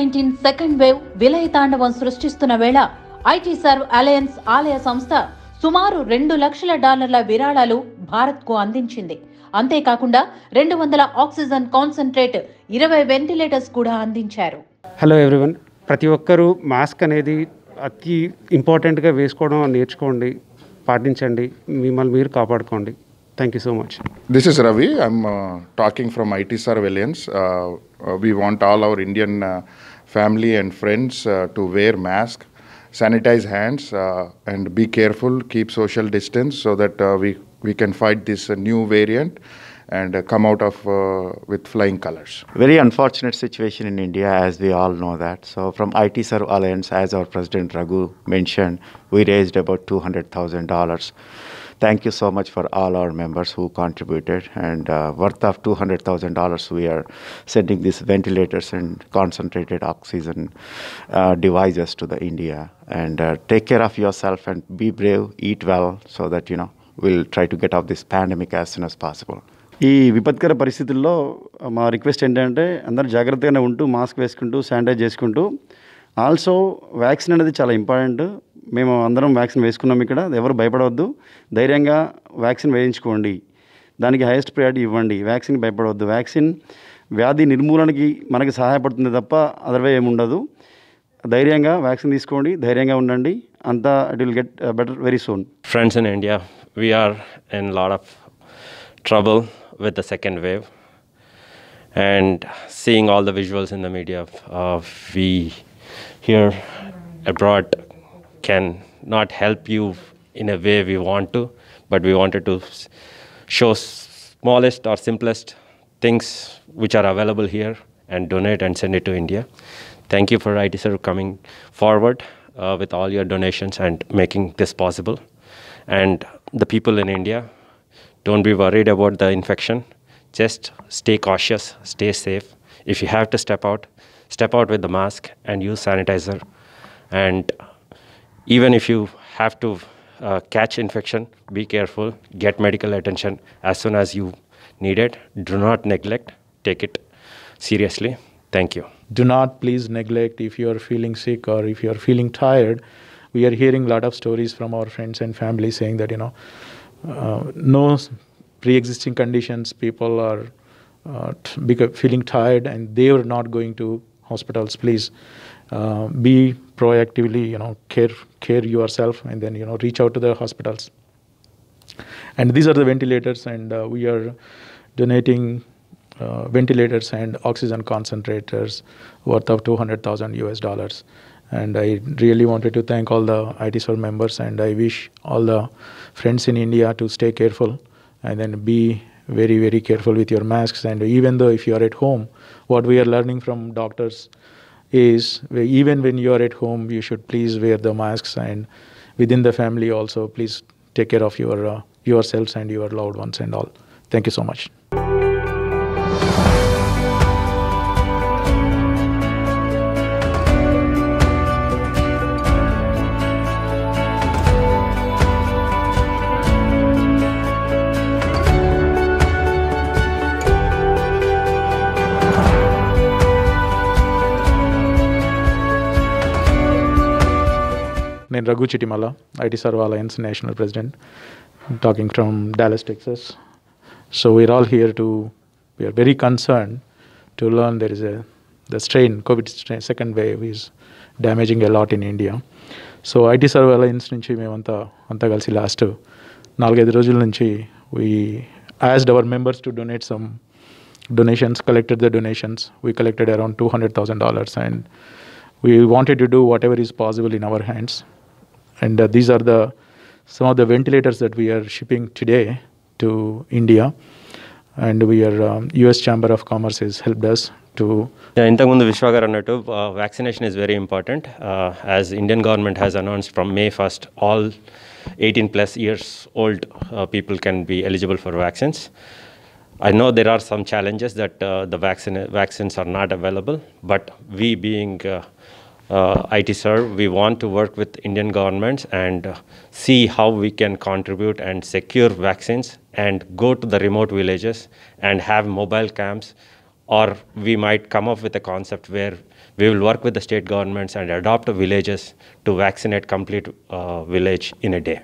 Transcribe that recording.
COVID-19 second wave విలయతాండవం సృష్టిస్తున్న వేళ IT serve alliance ఆలయ సంస్థ సుమారు $2 లక్షల విరాళాలు భారత్కు అందించింది. అంతేకాకుండా 200 ఆక్సిజన్ కాన్సంట్రేట్ 20 వెంటిలేటర్స్ కూడా అందించారు. హలో ఎవ్రీవన్, ప్రతి ఒక్కరూ మాస్క్ అనేది అతి ఇంపార్టెంట్గా వేసుకోవడం నేర్చుకోండి, పాటించండి, మిమ్మల్ని మీరు కాపాడుకోండి. Thank you so much. This is Ravi. I'm talking from IT Surveillance. We want all our Indian family and friends to wear mask, sanitize hands, and be careful, keep social distance so that we can fight this new variant and come out of with flying colors. Very unfortunate situation in India, as we all know that. So from IT Serve Alliance, as our President Raghu mentioned, we raised about $200,000. Thank you so much for all our members who contributed, and worth of $200,000 we are sending these ventilators and concentrated oxygen devices to the India. And take care of yourself and be brave, eat well, so that we'll try to get out this pandemic as soon as possible. ఈ విపత్కర పరిస్థితుల్లో మా request ఏంటంటే అందరూ జాగ్రత్తగానే ఉంటూ mask వేసుకుంటూ sanitise చేసుకుంటూ, ఆల్సో వ్యాక్సిన్ అనేది చాలా ఇంపార్టెంట్. మేము అందరం వ్యాక్సిన్ వేసుకున్నాం. ఇక్కడ ఎవరు భయపడవద్దు, ధైర్యంగా వ్యాక్సిన్ వేయించుకోండి, దానికి హైయెస్ట్ ప్రయారిటీ ఇవ్వండి. వ్యాక్సిన్ భయపడవద్దు. వ్యాక్సిన్ వ్యాధి నిర్మూలనకి మనకి సహాయపడుతుంది తప్ప అదర్వే ఏముండదు. ధైర్యంగా వ్యాక్సిన్ తీసుకోండి, ధైర్యంగా ఉండండి, అంతా it will get better very soon. Friends in India, we are in a lot of trouble with the second wave, and seeing all the visuals in the media, we here abroad can not help you in a way we want to, but we wanted to show smallest or simplest things which are available here and donate and send it to India. Thank you for ITSER coming forward with all your donations and making this possible. And the people in India, don't be worried about the infection. Just stay cautious, stay safe. If you have to step out with the mask and use sanitizer. And even if you have to catch infection, be careful, get medical attention as soon as you need it. Do not neglect, take it seriously. Thank you. Do not please neglect if you are feeling sick or if you are feeling tired. We are hearing a lot of stories from our friends and family saying that, no pre-existing conditions, people are feeling tired and they are not going to hospitals. Please be proactively, care yourself, and then reach out to the hospitals. And these are the ventilators, and we are donating ventilators and oxygen concentrators worth of $200,000. And I really wanted to thank all the ITSOL members, and I wish all the friends in India to stay careful and then be very, very careful with your masks. And even though if you are at home, what we are learning from doctors is even when you are at home, you should please wear the masks, and within the family also, please take care of yourselves and your loved ones and all. Thank you so much. నేను Raghu Chittimalla, IT Serve Alliance National President, talking from Dallas, Texas. So we're all here we are very concerned to learn there is the strain, COVID strain, second wave is damaging a lot in India. So IT Serve Alliance నుంచి మేమంతా కలిసి last 4-5 రోజుల నుంచి we asked our members to donate some donations, collected the donations. We collected around $200,000, and we wanted to do whatever is possible in our hands. And these are some of the ventilators that we are shipping today to India. And we are US Chamber of Commerce has helped us to... ఇంతకుముందు విశ్వ గారు అన్నట్టు vaccination is very important. As Indian government has announced from May 1st, all 18 plus years old people can be eligible for vaccines. I know there are some challenges that the vaccines are not available, but we being IT Serve, we want to work with Indian governments and see how we can contribute and secure vaccines and go to the remote villages and have mobile camps or we might come up with a concept where we will work with the state governments and adopt villages to vaccinate complete village in a day.